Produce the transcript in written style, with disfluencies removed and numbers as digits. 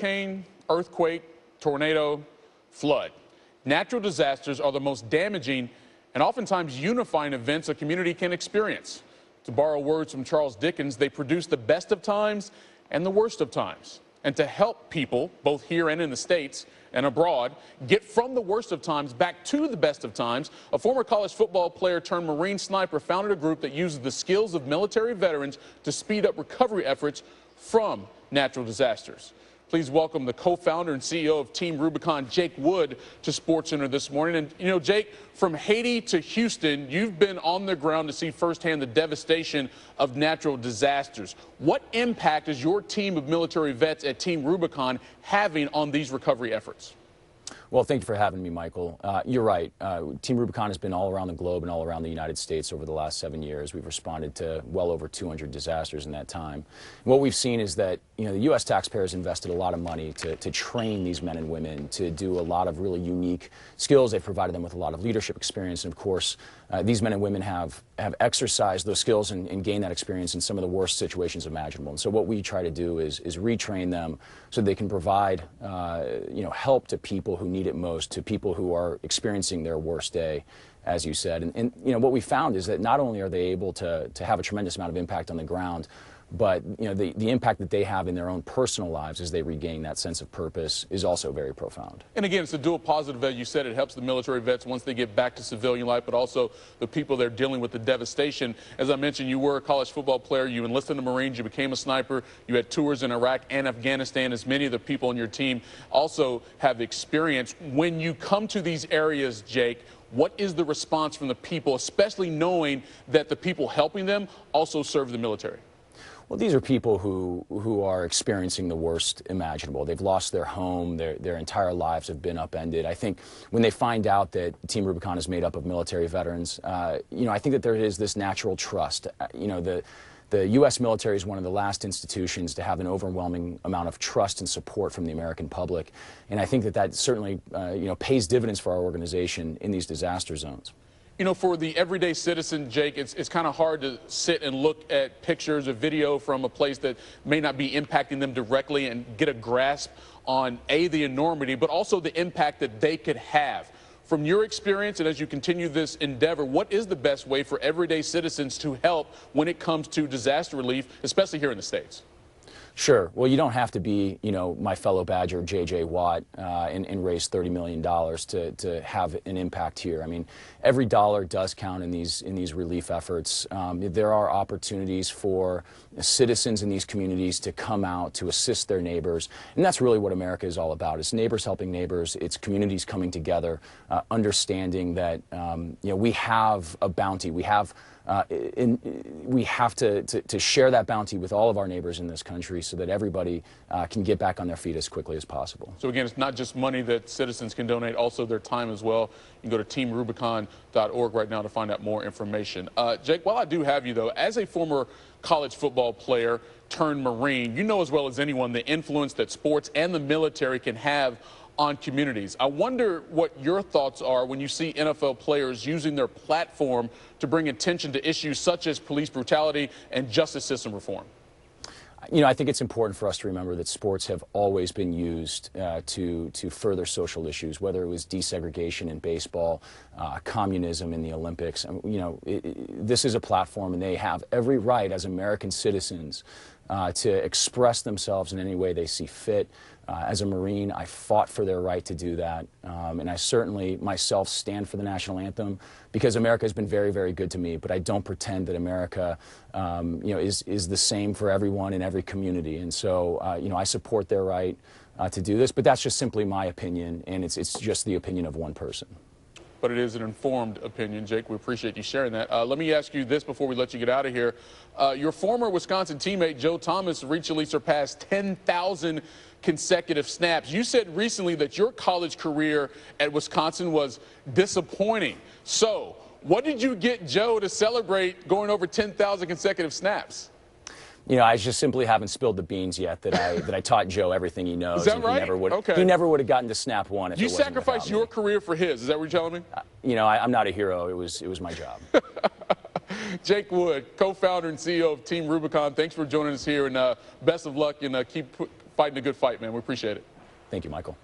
Hurricane, earthquake, tornado, flood. Natural disasters are the most damaging and oftentimes unifying events a community can experience. To borrow words from Charles Dickens, they produce the best of times and the worst of times. And to help people, both here and in the States and abroad, get from the worst of times back to the best of times, a former college football player turned Marine sniper founded a group that uses the skills of military veterans to speed up recovery efforts from natural disasters. Please welcome the co-founder and CEO of Team Rubicon, Jake Wood, to SportsCenter this morning. And, you know, Jake, from Haiti to Houston, you've been on the ground to see firsthand the devastation of natural disasters. What impact is your team of military vets at Team Rubicon having on these recovery efforts? Well, thank you for having me, Michael. You're right. Team Rubicon has been all around the globe and all around the United States over the last 7 years. We've responded to well over 200 disasters in that time. And what we've seen is that, you know, the U.S. taxpayers invested a lot of money to train these men and women to do a lot of really unique skills. They've provided them with a lot of leadership experience. And, of course, these men and women have exercised those skills and gained that experience in some of the worst situations imaginable. And so what we try to do is retrain them so they can provide, help to people who need it most, to people who are experiencing their worst day, as you said. And what we found is that not only are they able to have a tremendous amount of impact on the ground, but the impact that they have in their own personal lives as they regain that sense of purpose is also very profound. And again, it's a dual positive, as you said. It helps the military vets once they get back to civilian life, but also the people they're dealing with the devastation. As I mentioned, you were a college football player. You enlisted in the Marines. You became a sniper. You had tours in Iraq and Afghanistan, as many of the people on your team also have experienced. When you come to these areas, Jake, what is the response from the people, especially knowing that the people helping them also serve the military? Well, these are people who are experiencing the worst imaginable. They've lost their home. Their entire lives have been upended. I think when they find out that Team Rubicon is made up of military veterans, I think that there is this natural trust. The U.S. military is one of the last institutions to have an overwhelming amount of trust and support from the American public. And I think that certainly, pays dividends for our organization in these disaster zones. You know, for the everyday citizen, Jake, it's kind of hard to sit and look at pictures or video from a place that may not be impacting them directly and get a grasp on, A, the enormity, but also the impact that they could have. From your experience and as you continue this endeavor, what is the best way for everyday citizens to help when it comes to disaster relief, especially here in the States? Sure. Well, you don't have to be, my fellow Badger, J.J. Watt, and raise $30 million to have an impact here. I mean, every dollar does count in these relief efforts. There are opportunities for citizens in these communities to come out to assist their neighbors, and that's really what America is all about. It's neighbors helping neighbors. It's communities coming together, understanding that we have a bounty. We have to share that bounty with all of our neighbors in this country so that everybody can get back on their feet as quickly as possible. So again, it's not just money that citizens can donate, also their time as well. You can go to teamrubicon.org right now to find out more information. Jake, while I do have you, though, as a former college football player turned Marine, you know as well as anyone the influence that sports and the military can have on communities. I wonder what your thoughts are when you see NFL players using their platform to bring attention to issues such as police brutality and justice system reform. I think it's important for us to remember that sports have always been used to further social issues, whether it was desegregation in baseball, communism in the Olympics. This is a platform, and they have every right as American citizens to express themselves in any way they see fit. As a Marine, I fought for their right to do that, and I certainly myself stand for the national anthem because America has been very, very good to me. But I don't pretend that America, is the same for everyone in every community. And so, I support their right to do this. But that's just simply my opinion, and it's just the opinion of one person. But it is an informed opinion, Jake. We appreciate you sharing that. Let me ask you this before we let you get out of here. Your former Wisconsin teammate, Joe Thomas, recently surpassed 10,000 consecutive snaps. You said recently that your college career at Wisconsin was disappointing. So what did you get Joe to celebrate going over 10,000 consecutive snaps? I just simply haven't spilled the beans yet that I taught Joe everything he knows. Is that right? He never would have gotten to snap one if it wasn't without me. You sacrificed your career for his. Is that what you're telling me? I'm not a hero. It was my job. Jake Wood, co-founder and CEO of Team Rubicon, thanks for joining us here, and best of luck, and keep fighting a good fight, man. We appreciate it. Thank you, Michael.